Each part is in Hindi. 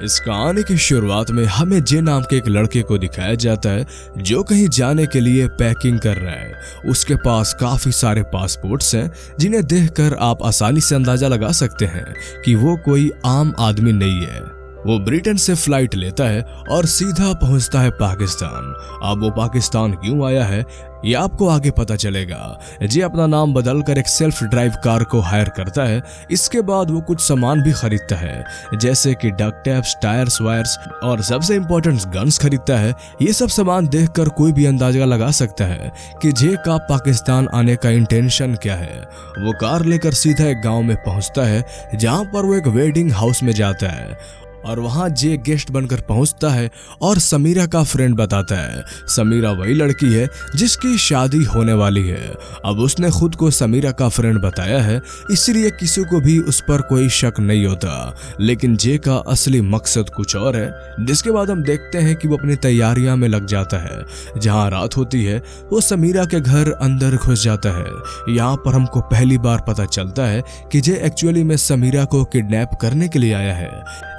इस कहानी की शुरुआत में हमें जे नाम के एक लड़के को दिखाया जाता है जो कहीं जाने के लिए पैकिंग कर रहा है। उसके पास काफी सारे पासपोर्ट्स हैं जिन्हें देखकर आप आसानी से अंदाजा लगा सकते हैं कि वो कोई आम आदमी नहीं है। वो ब्रिटेन से फ्लाइट लेता है और सीधा पहुंचता है पाकिस्तान। अब वो पाकिस्तान क्यों आया है ये आपको आगे पता चलेगा। जे अपना नाम बदलकर एक सेल्फ ड्राइव कार को हायर करता है। इसके बाद वो कुछ सामान भी खरीदता है जैसे कि डक टेप्स, टायर्स, वायर्स और सबसे इम्पोर्टेंट गन्स खरीदता है। ये सब सामान देखकर कोई भी अंदाजा लगा सकता है कि जे का पाकिस्तान आने का इंटेंशन क्या है। वो कार लेकर सीधा एक गाँव में पहुंचता है जहाँ पर वो एक वेडिंग हाउस में जाता है और वहां जे गेस्ट बनकर पहुंचता है और समीरा का फ्रेंड बताता है। समीरा वही लड़की है जिसकी शादी होने वाली है। अब उसने खुद को समीरा का फ्रेंड बताया है इसलिए किसी को भी उस पर कोई शक नहीं होता। लेकिन जे का असली मकसद कुछ और है। जिसके बाद हम देखते हैं कि वो अपनी तैयारियां में लग जाता है। जहां रात होती है वो समीरा के घर अंदर घुस जाता है। यहाँ पर हमको पहली बार पता चलता है कि जे एक्चुअली में समीरा को किडनैप करने के लिए आया है।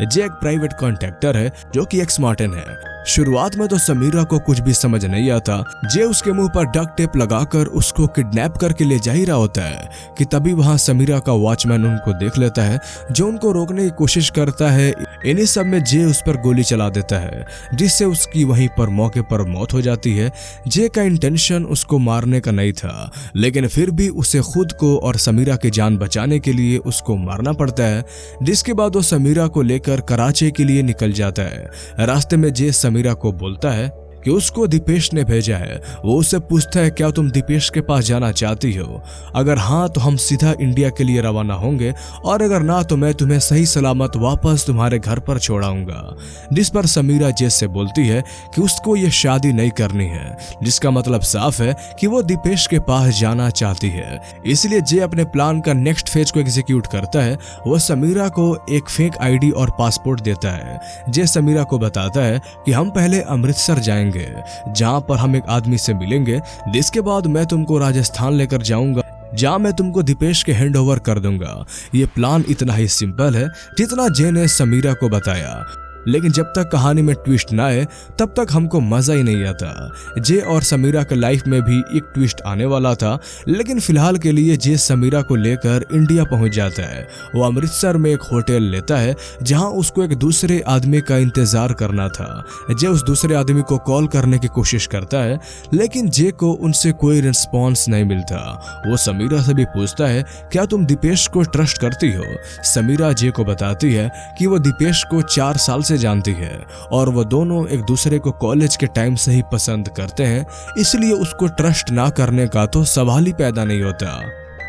जे एक प्राइवेट कॉन्ट्रैक्टर है जो कि एक्स मार्टिन है। शुरुआत में तो समीरा को कुछ भी समझ नहीं आता। जे उसके मुंह पर डक टेप लगाकर उसको किडनैप करके ले जा ही रहा होता है कि तभी वहां समीरा का वॉचमैन उनको देख लेता है जो उनको रोकने की कोशिश करता है। इन्हीं सब में जे उस पर गोली चला देता है जिससे उसकी वहीं पर मौके पर मौत हो जाती है। जे का इंटेंशन उसको मारने का नहीं था लेकिन फिर भी उसे खुद को और समीरा की जान बचाने के लिए उसको मारना पड़ता है। जिसके बाद वो समीरा को लेकर कराची के लिए निकल जाता है। रास्ते में जे समीरा को बोलता है कि उसको दीपेश ने भेजा है। वो उससे पूछता है क्या तुम दीपेश के पास जाना चाहती हो? अगर हाँ तो हम सीधा इंडिया के लिए रवाना होंगे और अगर ना तो मैं तुम्हें सही सलामत वापस तुम्हारे घर पर छोड़ाऊंगा। जिस पर समीरा जे से बोलती है कि उसको ये शादी नहीं करनी है जिसका मतलब साफ है कि वो दीपेश के पास जाना चाहती है। इसलिए जे अपने प्लान का नेक्स्ट फेज को एग्जीक्यूट करता है। वो समीरा को एक फेक आईडी और पासपोर्ट देता है। जे समीरा को बताता है कि हम पहले अमृतसर जाएंगे जहां पर हम एक आदमी से मिलेंगे। जिसके बाद मैं तुमको राजस्थान लेकर जाऊंगा जहां मैं तुमको दीपेश के हैंड ओवर कर दूंगा। ये प्लान इतना ही सिंपल है जितना जे ने समीरा को बताया। लेकिन जब तक कहानी में ट्विस्ट ना आए तब तक हमको मजा ही नहीं आता। जे और समीरा के लाइफ में भी एक ट्विस्ट आने वाला था लेकिन फिलहाल के लिए जे समीरा को लेकर इंडिया पहुंच जाता है। वो अमृतसर में एक होटल लेता है जहां उसको एक दूसरे आदमी का इंतजार करना था। जे उस दूसरे आदमी को कॉल करने की कोशिश करता है लेकिन जे को उनसे कोई रिस्पॉन्स नहीं मिलता। वो समीरा से भी पूछता है क्या तुम दीपेश को ट्रस्ट करती हो? समीरा जे को बताती है कि वो दीपेश को 4 साल से जानती है और वो दोनों एक दूसरे को कॉलेज के टाइम से ही पसंद करते हैं इसलिए उसको ट्रस्ट ना करने का तो सवाल ही पैदा नहीं होता।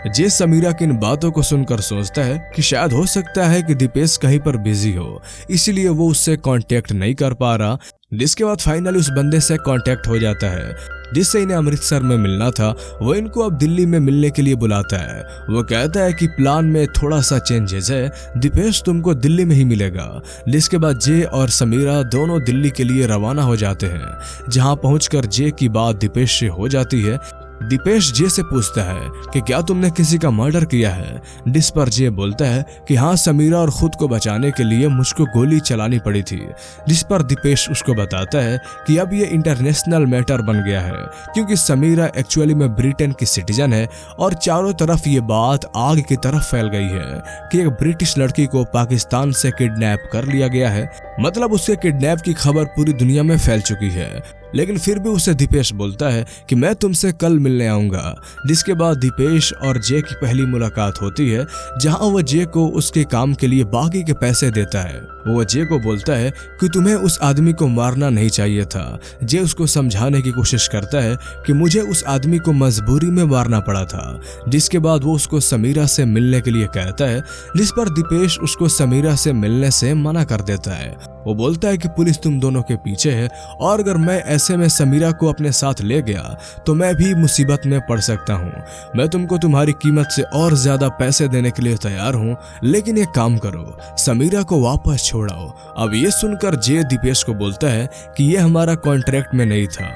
जे समीरा की इन बातों को सुनकर सोचता है कि शायद हो सकता है कि दीपेश कहीं पर बिजी हो इसलिए वो उससे कांटेक्ट नहीं कर पा रहा। जिसके बाद फाइनली उस बंदे से कांटेक्ट हो जाता है जिससे इन्हें अमृतसर में मिलना था। वो इनको अब दिल्ली में मिलने के लिए बुलाता है। वो कहता है कि प्लान में थोड़ा सा चेंजेस है, दीपेश तुमको दिल्ली में ही मिलेगा। जिसके बाद जे और समीरा दोनों दिल्ली के लिए रवाना हो जाते हैं। जहां पहुंचकर जे की बात दीपेश से हो जाती है। दीपेश जे से पूछता है कि क्या तुमने किसी का मर्डर किया है? जिस पर जे बोलता है कि हाँ, समीरा और खुद को बचाने के लिए मुझको गोली चलानी पड़ी थी। जिस पर दीपेश उसको बताता है कि अब ये इंटरनेशनल मैटर बन गया है क्योंकि समीरा एक्चुअली में ब्रिटेन की सिटीजन है और चारों तरफ ये बात आग की तरफ फैल गई है कि एक ब्रिटिश लड़की को पाकिस्तान से किडनैप कर लिया गया है। मतलब उसके किडनैप की खबर पूरी दुनिया में फैल चुकी है। लेकिन फिर भी उसे दीपेश बोलता है कि मैं तुमसे कल मिलने आऊंगा। जिसके बाद दीपेश और जे की पहली मुलाकात होती है जहां वो जे को उसके काम के लिए बाकी के पैसे देता है। वो जे को बोलता है कि तुम्हें उस आदमी को मारना नहीं चाहिए था। जे उसको समझाने की कोशिश करता है कि मुझे उस आदमी को मजबूरी में मारना पड़ा था। जिसके बाद वो उसको समीरा से मिलने के लिए कहता है। जिस पर दीपेश उसको समीरा से मिलने से मना कर देता है। वो बोलता है कि पुलिस तुम दोनों के पीछे है और अगर मैं ऐसे में समीरा को अपने साथ ले गया तो मैं भी मुसीबत में पड़ सकता हूँ। मैं तुमको तुम्हारी कीमत से और ज्यादा पैसे देने के लिए तैयार हूँ लेकिन एक काम करो, समीरा को वापस छोड़ाओ। अब ये सुनकर जे दीपेश को बोलता है कि ये हमारा कॉन्ट्रैक्ट में नहीं था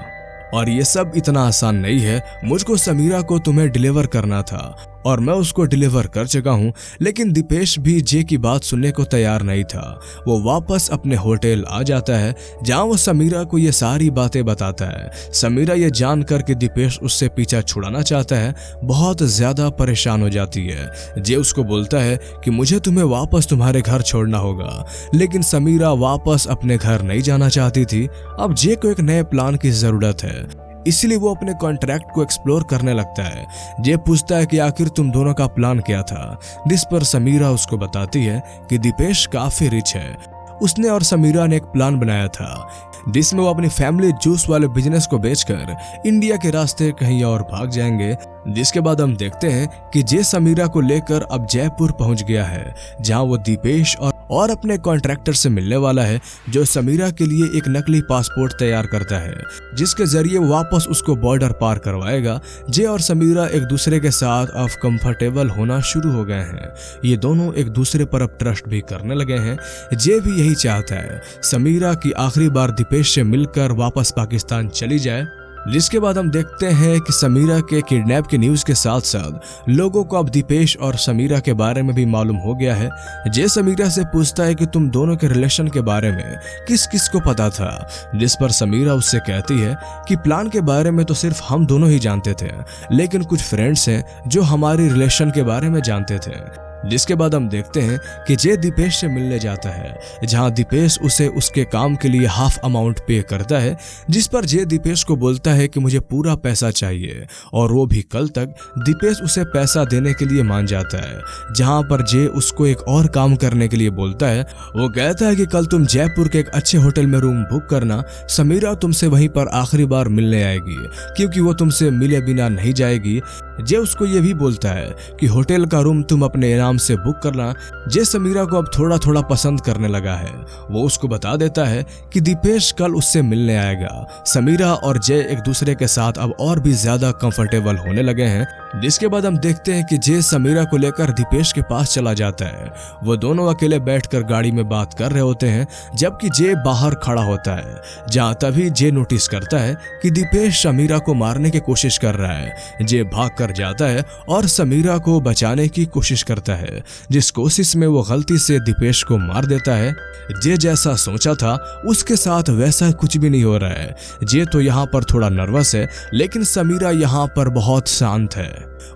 और ये सब इतना आसान नहीं है। मुझको समीरा को तुम्हें डिलीवर करना था और मैं उसको डिलीवर कर चुका हूँ। लेकिन दीपेश भी जे की बात सुनने को तैयार नहीं था। वो वापस अपने होटल आ जाता है जहाँ वो समीरा को ये सारी बातें बताता है। समीरा ये जानकर कि दीपेश उससे पीछा छुड़ाना चाहता है बहुत ज्यादा परेशान हो जाती है। जे उसको बोलता है कि मुझे तुम्हें वापस तुम्हारे घर छोड़ना होगा, लेकिन समीरा वापस अपने घर नहीं जाना चाहती थी। अब जे को एक नए प्लान की जरूरत है, इसलिए वो अपने कॉन्ट्रैक्ट को एक्सप्लोर करने लगता है। जे पूछता है कि आखिर तुम दोनों का प्लान क्या था, जिस पर समीरा उसको बताती है कि दीपेश काफी रिच है। उसने और समीरा ने एक प्लान बनाया था जिसमें वो अपनी फैमिली जूस वाले बिजनेस को बेचकर इंडिया के रास्ते कहीं और भाग जाएंगे। जिसके बाद हम देखते हैं कि जे समीरा को लेकर अब जयपुर पहुंच गया है, जहां वो दीपेश और अपने कॉन्ट्रैक्टर से मिलने वाला है, जो समीरा के लिए एक नकली पासपोर्ट तैयार करता है, जिसके जरिए वापस उसको बॉर्डर पार करवाएगा। जे और समीरा एक दूसरे के साथ अब कंफर्टेबल होना शुरू हो गए हैं। ये दोनों एक दूसरे पर अब ट्रस्ट भी करने लगे हैं। जे भी यही चाहता है समीरा की आखिरी बार दीपेश से मिलकर वापस पाकिस्तान चली जाए। जिसके बाद हम देखते हैं कि समीरा के किडनैप की न्यूज़ के साथ साथ लोगों को अब दीपेश और समीरा के बारे में भी मालूम हो गया है। जे समीरा से पूछता है कि तुम दोनों के रिलेशन के बारे में किस किस को पता था, जिस पर समीरा उससे कहती है कि प्लान के बारे में तो सिर्फ हम दोनों ही जानते थे, लेकिन कुछ फ्रेंड्स हैं जो हमारी रिलेशन के बारे में जानते थे। जिसके बाद हम देखते हैं कि जे दीपेश से मिलने जाता है, जहां दीपेश उसे उसके काम के लिए हाफ अमाउंट पे करता है, जिस पर जे दीपेश को बोलता है कि मुझे पूरा पैसा चाहिए, और वो भी कल तक। दीपेश उसे पैसा देने के लिए मान जाता है, जहां पर जे उसको एक और काम करने के लिए बोलता है। वो कहता है कि कल तुम जयपुर के एक अच्छे होटल में रूम बुक करना, समीरा तुमसे वहीं पर आखिरी बार मिलने आएगी, क्योंकि वो तुमसे मिले बिना नहीं जाएगी। जे उसको ये भी बोलता है कि होटल का रूम तुम अपने नाम से बुक करना। जे समीरा को अब थोड़ा थोड़ा पसंद करने लगा है। वो उसको बता देता है कि दीपेश कल उससे मिलने आएगा। समीरा और जे एक दूसरे के साथ अब और भी ज्यादा कंफर्टेबल होने लगे हैं। जिसके बाद हम देखते हैं कि जे समीरा को लेकर दीपेश के पास चला जाता है। वो दोनों अकेले बैठकर गाड़ी में बात कर रहे होते हैं, जबकि जे बाहर खड़ा होता है, जहां तभी जे नोटिस करता है कि दीपेश समीरा को मारने की कोशिश कर रहा है। जे भाग कर जाता है और समीरा को बचाने की कोशिश करता है, जिस कोशिश में वो गलती से दीपेश को मार देता है। जे जैसा सोचा था उसके साथ वैसा कुछ भी नहीं हो रहा है। जे तो यहाँ पर थोड़ा नर्वस है, लेकिन समीरा यहाँ पर बहुत शांत है।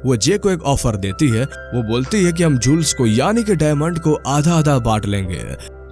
वो जे को एक ऑफर देती है। वो बोलती है कि हम जूल्स को यानी कि डायमंड को आधा आधा बांट लेंगे,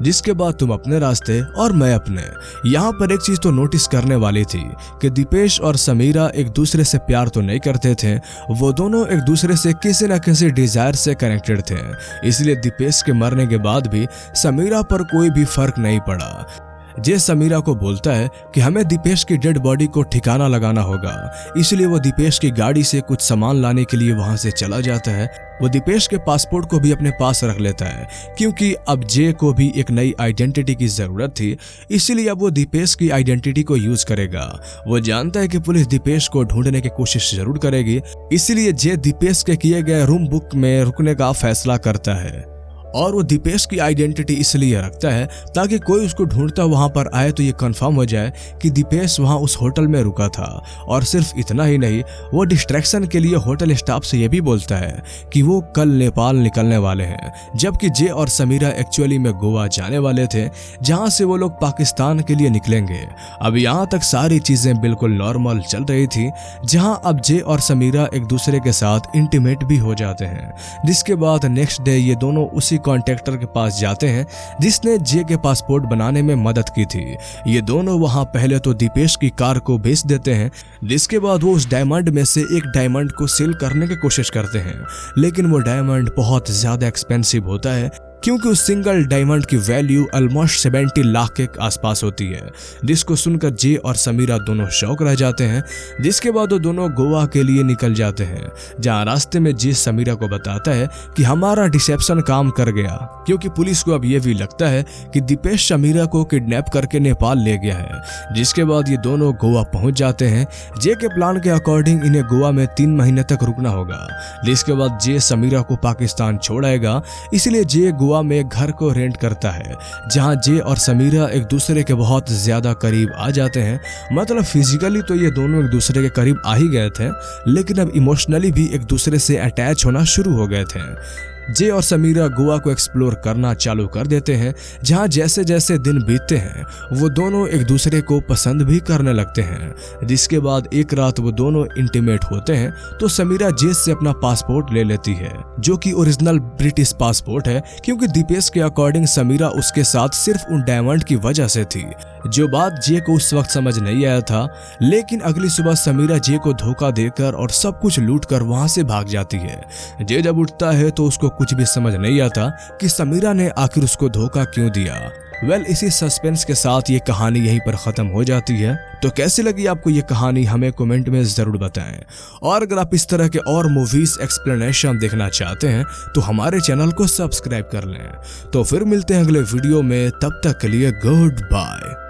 जिसके बाद तुम अपने रास्ते और मैं अपने। यहाँ पर एक चीज तो नोटिस करने वाली थी कि दीपेश और समीरा एक दूसरे से प्यार तो नहीं करते थे, वो दोनों एक दूसरे से किसी न किसी डिजायर से कनेक्टेड थे। इसलिए दीपेश के मरने के बाद भी समीरा पर कोई भी फर्क नहीं पड़ा। जे समीरा को बोलता है कि हमें दीपेश की डेड बॉडी को ठिकाना लगाना होगा, इसलिए वो दीपेश की गाड़ी से कुछ सामान लाने के लिए वहां से चला जाता है। वो दीपेश के पासपोर्ट को भी अपने पास रख लेता है, क्योंकि अब जे को भी एक नई आइडेंटिटी की जरूरत थी, इसीलिए अब वो दीपेश की आइडेंटिटी को यूज करेगा। वो जानता है कि पुलिस दीपेश को ढूंढने की कोशिश जरूर करेगी, इसीलिए जे दीपेश के किए गए रूम बुक में रुकने का फैसला करता है। और वो दीपेश की आइडेंटिटी इसलिए रखता है ताकि कोई उसको ढूंढता वहां पर आए तो ये कंफर्म हो जाए कि दीपेश वहां उस होटल में रुका था। और सिर्फ इतना ही नहीं, वो डिस्ट्रैक्शन के लिए होटल स्टाफ से ये भी बोलता है कि वो कल नेपाल निकलने वाले हैं, जबकि जे और समीरा एक्चुअली में गोवा जाने वाले थे, जहां से वो लोग पाकिस्तान के लिए निकलेंगे। अब यहाँ तक सारी चीजें बिल्कुल नॉर्मल चल रही थी, जहां अब जे और समीरा एक दूसरे के साथ इंटीमेट भी हो जाते हैं। जिसके बाद नेक्स्ट डे ये दोनों उसी कॉन्ट्रैक्टर के पास जाते हैं जिसने जे के पासपोर्ट बनाने में मदद की थी। ये दोनों वहां पहले तो दीपेश की कार को बेच देते हैं, जिसके बाद वो उस डायमंड में से एक डायमंड को सेल करने की कोशिश करते हैं, लेकिन वो डायमंड बहुत ज्यादा एक्सपेंसिव होता है, क्योंकि उस सिंगल डायमंड की वैल्यू ऑलमोस्ट 70 लाख के आसपास होती है। जिसको सुनकर जे और समीरा दोनों शौक रह जाते हैं। जिसके बाद वो दोनों गोवा के लिए निकल जाते हैं, जहां रास्ते में जे समीरा को बताता है कि हमारा डिसेप्शन काम कर गया, क्योंकि पुलिस को अब ये भी लगता है कि दीपेश समीरा को किडनैप करके नेपाल ले गया है। जिसके बाद ये दोनों गोवा पहुंच जाते हैं। जे के प्लान के अकॉर्डिंग इन्हें गोवा में 3 महीने तक रुकना होगा, जिसके बाद जे समीरा को पाकिस्तान छोड़ आएगा। इसलिए जे गोवा गोवा में एक घर को रेंट करता है जहां जे और समीरा एक दूसरे के बहुत ज्यादा करीब आ जाते हैं। मतलब फिजिकली तो ये दोनों एक दूसरे के करीब आ ही गए थे, लेकिन अब इमोशनली भी एक दूसरे से अटैच होना शुरू हो गए थे। जे और समीरा गोवा को एक्सप्लोर करना चालू कर देते हैं, जहां जैसे जैसे दिन बीतते हैं वो दोनों एक दूसरे को पसंद भी करने लगते हैं। जिसके बाद एक रात वो दोनों इंटीमेट होते हैं तो समीरा जे से अपना पासपोर्ट ले लेती है, जो कि ओरिजिनल ब्रिटिश पासपोर्ट है, क्योंकि दीपेश के अकॉर्डिंग समीरा उसके साथ सिर्फ उन डायमंड की वजह से थी, जो बात जे को उस वक्त समझ नहीं आया था। लेकिन अगली सुबह समीरा जे को धोखा देकर और सब कुछ लूट कर वहां से भाग जाती है। जे जब उठता है तो उसको कुछ भी समझ नहीं आता कि समीरा ने आखिर उसको धोखा क्यों दिया। इसी सस्पेंस के साथ ये कहानी यहीं पर खत्म हो जाती है। तो कैसी लगी आपको ये कहानी हमें कमेंट में जरूर बताएं। और अगर आप इस तरह के और मूवीज एक्सप्लेनेशन देखना चाहते हैं तो हमारे चैनल को सब्सक्राइब कर लें। तो फिर मिलते हैं अगले वीडियो में, तब तक के लिए गुड बाय।